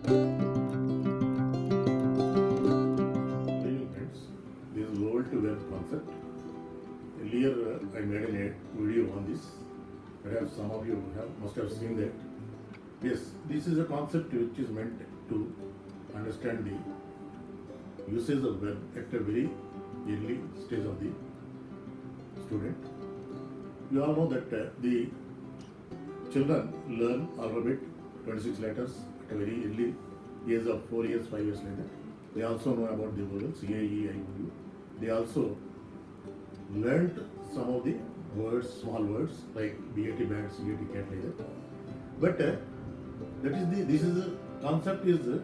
Good evening, friends. This is World to Web concept. Earlier, I made a video on this. Perhaps some of you must have seen that. Yes, this is a concept which is meant to understand the usage of web at a very early stage of the student. You all know that the children learn alphabet 26 letters at a very early age of 4 years, 5 years later. They also know about the vowels A, E, I, O, U. They also learned some of the words, small words like BAT, bat, CAT, cat, like that. But this is the concept is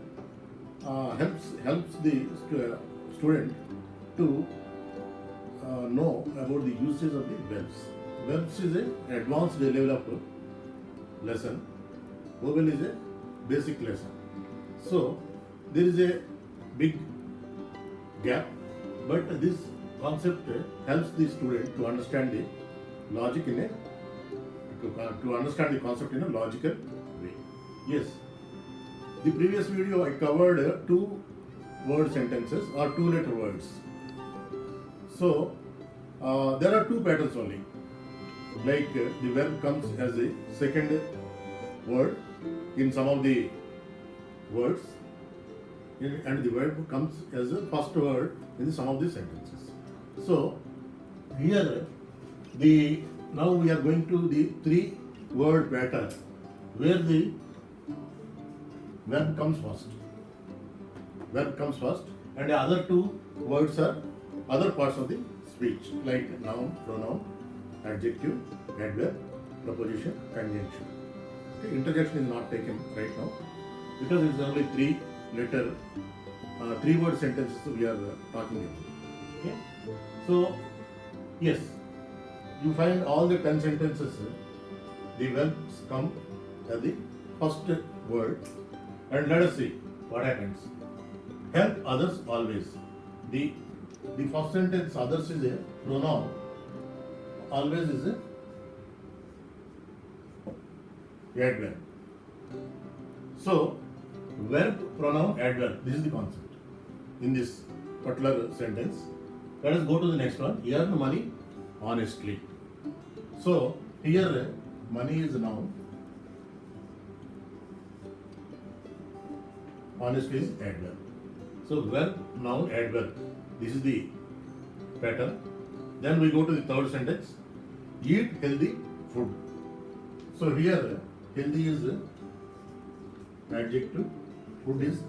helps the student to know about the usage of the verbs. Verbs is an advanced level of lesson. Vowel is a basic lesson. So there is a big gap, but this concept helps the student to understand the logic in a to understand the concept in a logical way. Yes, the previous video I covered two word sentences or two letter words. So there are two patterns only. Like the verb comes as a second word in some of the words, and the verb comes as a first word in some of the sentences. So here now we are going to the three word pattern where the verb comes first. Verb comes first, and the other two words are other parts of the speech like noun, pronoun, adjective, adverb, preposition, conjunction. Okay, interjection is not taken right now because it's only three word sentences we are talking about. Okay, so yes, you find all the 10 sentences, the verbs come as the first word, and let us see what happens. Help others always. The first sentence, others, is a pronoun. Always is a adverb. So verb, pronoun, adverb. This is the concept in this particular sentence. Let us go to the next one. Earn money honestly. So here money is noun. Honestly is adverb. So verb, noun, adverb. This is the pattern. Then we go to the third sentence. Eat healthy food. So here healthy is adjective, food is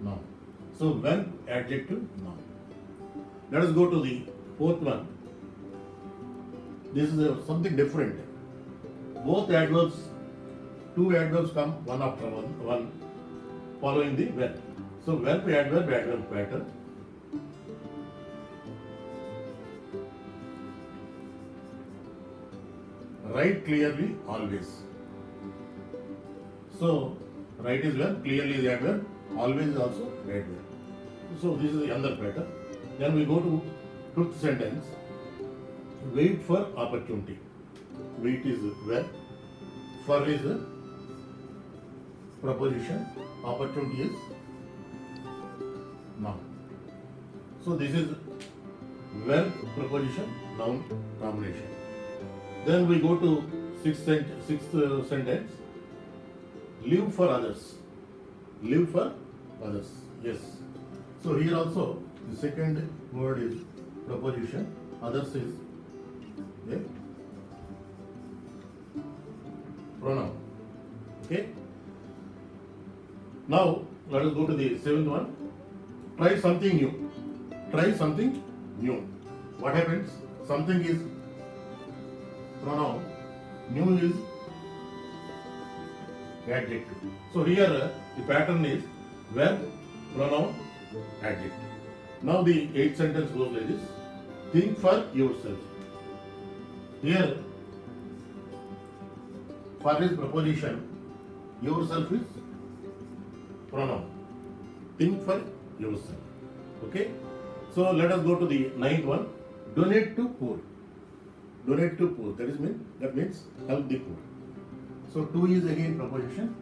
noun. So verb, adjective, noun. Let us go to the fourth one. This is something different. Both adverbs, two adverbs come one after one following the verb. So verb, adverb, adverb pattern. Write clearly always. So write is verb, clearly is adverb, always is also adverb. So this is the other pattern. Then we go to fifth sentence. Wait for opportunity. Wait is verb, for is preposition, opportunity is noun. So this is verb, preposition, noun combination. Then we go to sixth sentence. Live for others. Live for others. Yes. So here also the second word is preposition. Others is a pronoun. Okay. Now let us go to the seventh one. Try something new. Try something new. What happens? Something is pronoun, new is adjective. So here the pattern is verb, pronoun, adjective. Now the eighth sentence goes like this. Think for yourself. Here for is preposition, yourself is pronoun. Think for yourself. Okay. So let us go to the ninth one. Donate to poor. Donate to poor. That means help the poor. So to is again preposition.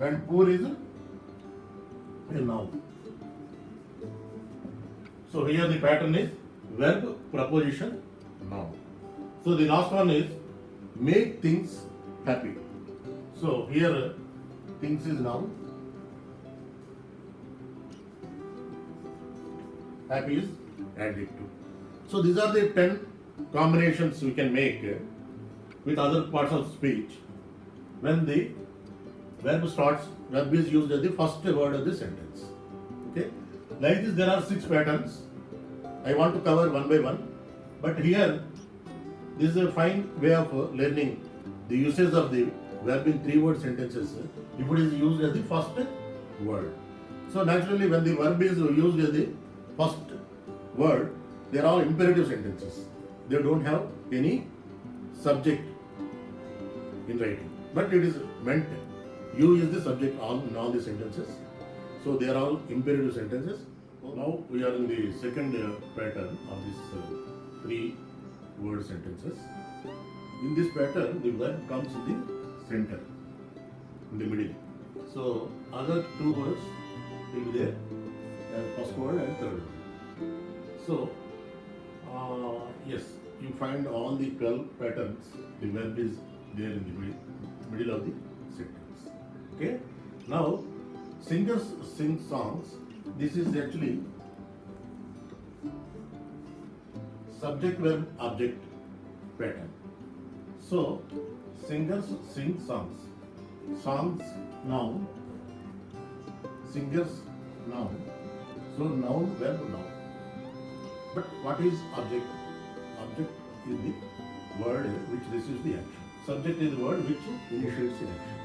and poor is a noun. So here the pattern is verb, preposition, noun. So the last one is make things happy. So here things is noun, happy is adjective. So these are the 10 combinations we can make with other parts of speech when the verb is used as the first word of the sentence. Okay, like this there are 6 patterns. I want to cover one by one, but here this is a fine way of learning the usage of the verb in 3-word sentences if it is used as the first word. So naturally when the verb is used as the first word, they are all imperative sentences. They don't have any subject in writing, but it is meant you is the subject in all the sentences. So they are all imperative sentences. Now we are in the second pattern of this 3-word sentences. In this pattern, the verb comes in the center, in the middle. So other 2 words will be there as first word and third word. So yes, you find all the 12 patterns. The verb is there in the middle of the sentence. Okay. Now singers sing songs. This is actually subject verb object pattern. So singers sing songs. Songs noun. Singers noun. So noun verb noun. But what is object? Object is the word which receives the action. Subject is the word which initiates the action.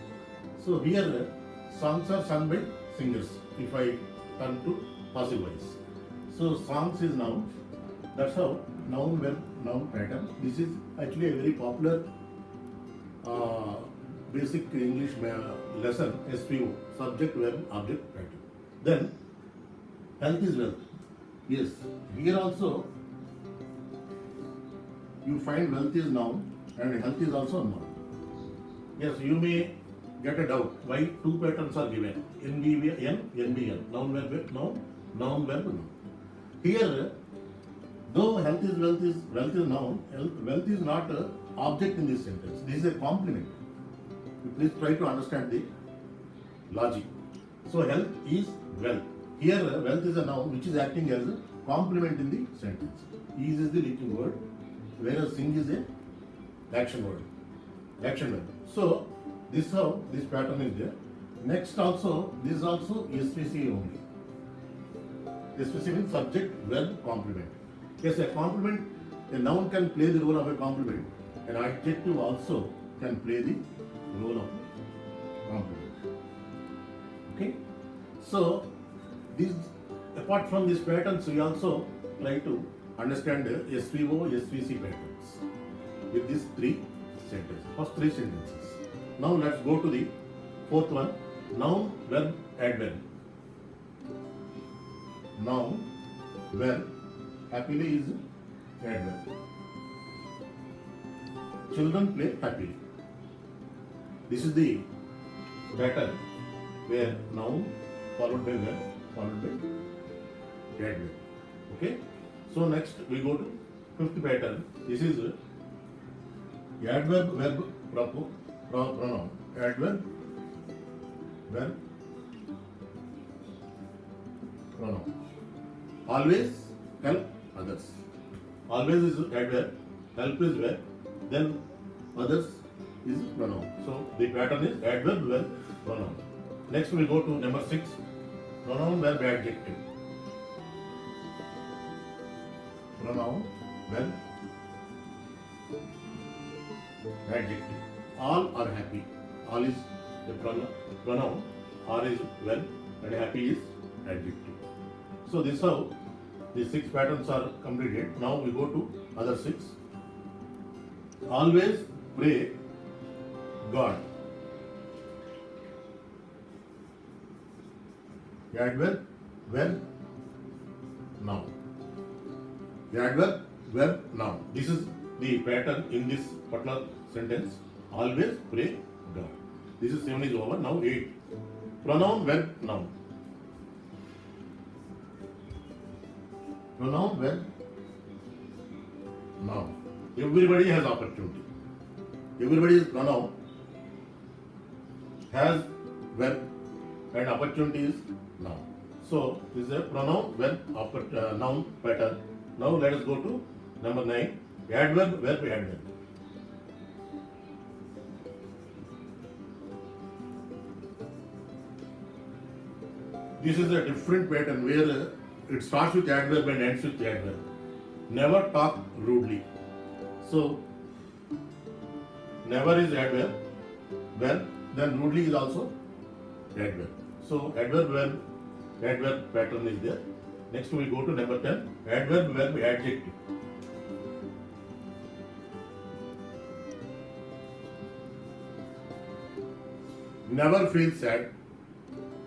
So here songs are sung by singers. If I turn to passive voice. So songs is noun. That's how noun verb noun pattern. This is actually a very popular basic English lesson, SVO, subject verb object pattern. Then health is wealth. Yes, here also you find wealth is noun and health is also noun. Yes, you may get a doubt why 2 patterns are given, NVN, NBN, noun verb noun, noun verb noun. Here, though health is wealth is noun, wealth is not an object in this sentence. This is a complement. Please try to understand the logic. So health is wealth. Here wealth is a noun which is acting as a complement in the sentence. Is the linking word, whereas sing is a action word. Action verb. So this how this pattern is there. Next also, this is also SVC only. SVC means subject, verb, complement. Yes, a complement, a noun can play the role of a complement. An adjective also can play the role of complement. Okay? So, these, apart from these patterns, we also try to understand SVO, SVC patterns with these 3 sentences. First 3 sentences. Now let's go to the 4th one. Noun, verb, adverb. Noun, verb, happily is adverb. Children play happily. This is the pattern where noun followed by verb followed by adverb. Okay. So next we go to 5th pattern. This is adverb, verb, pronoun. Adverb, verb, pronoun. Always help others. Always is adverb, help is verb, then others is pronoun. So the pattern is adverb, verb, pronoun. Next we go to number 6, pronoun, verb, adjective. Pronoun, verb, adjective. All are happy. All is the pronoun, are is verb, and happy is adjective. So this is how the 6 patterns are completed. Now we go to other 6. Always pray God. Adverb, verb, noun. Adverb, verb, noun. This is the pattern in this particular sentence. Always pray God. This is 7 is over. Now 8. Pronoun, verb, noun. Pronoun, verb, noun. Everybody has opportunity. Everybody is pronoun, has verb, and opportunity is noun. So this is a pronoun, verb, noun pattern. Now let us go to number 9. Adverb, verb, adverb. This is a different pattern where it starts with adverb and ends with adverb. Never talk rudely. So never is adverb, verb, then rudely is also adverb. So adverb, verb, adverb pattern is there. Next we go to number 10. Adverb, verb, adjective. Never feel sad.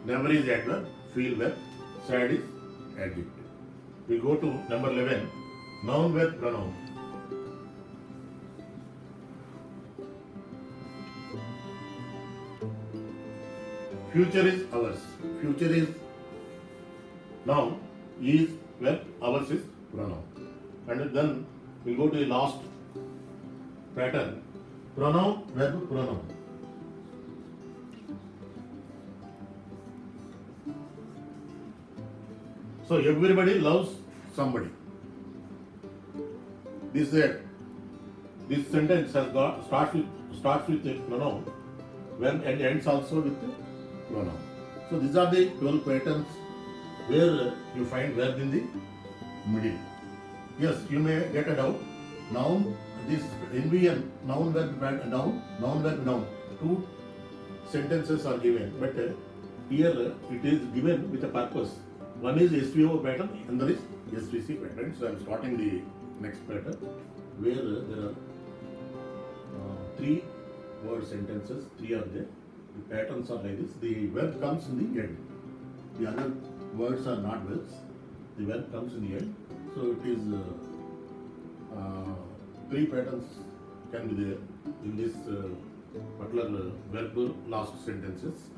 Never is adverb, feel verb, sad is adjective. We go to number 11. Noun, verb, pronoun. Future is ours. Future is noun, is verb, ours is pronoun. And then we go to the last pattern. Pronoun, verb, pronoun. So everybody loves somebody. This sentence has got starts with a pronoun, when and ends also with a pronoun. So these are the 12 patterns where you find verb in the middle. Yes, you may get a doubt. Noun, this NVN, noun, verb, noun, noun, verb, noun. 2 sentences are given, but here it is given with a purpose. One is SVO pattern, another is SVC pattern. So I am starting the next pattern where there are 3 word sentences, 3 are there. The patterns are like this. The verb comes in the end. The other words are not verbs. The verb comes in the end. So it is 3 patterns can be there in this particular verb last sentences.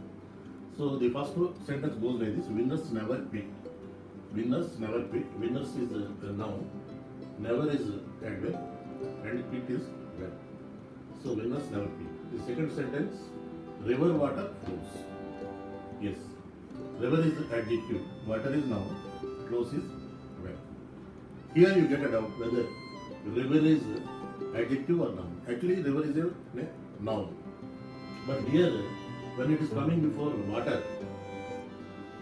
So the first sentence goes like this: winners never quit. Winners never quit. Winners is a noun. Never is adverb, and quit is verb. So winners never quit. The second sentence: river water flows. Yes, river is adjective, water is noun, flows is verb. Here you get a doubt whether river is adjective or noun. Actually, river is a noun, but here when it is coming before water,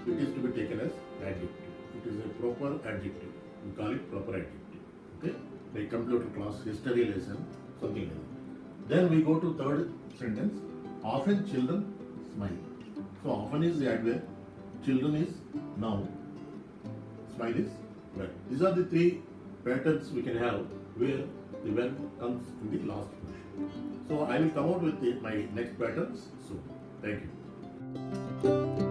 it is to be taken as adjective. It is a proper adjective. We call it proper adjective. Okay? Like computer class, history lesson, something like that. Then we go to third sentence. Often children smile. So often is the adverb, children is noun, smile is verb. These are the 3 patterns we can have where the verb comes in the last question. So I will come out with my next patterns soon. Thank you.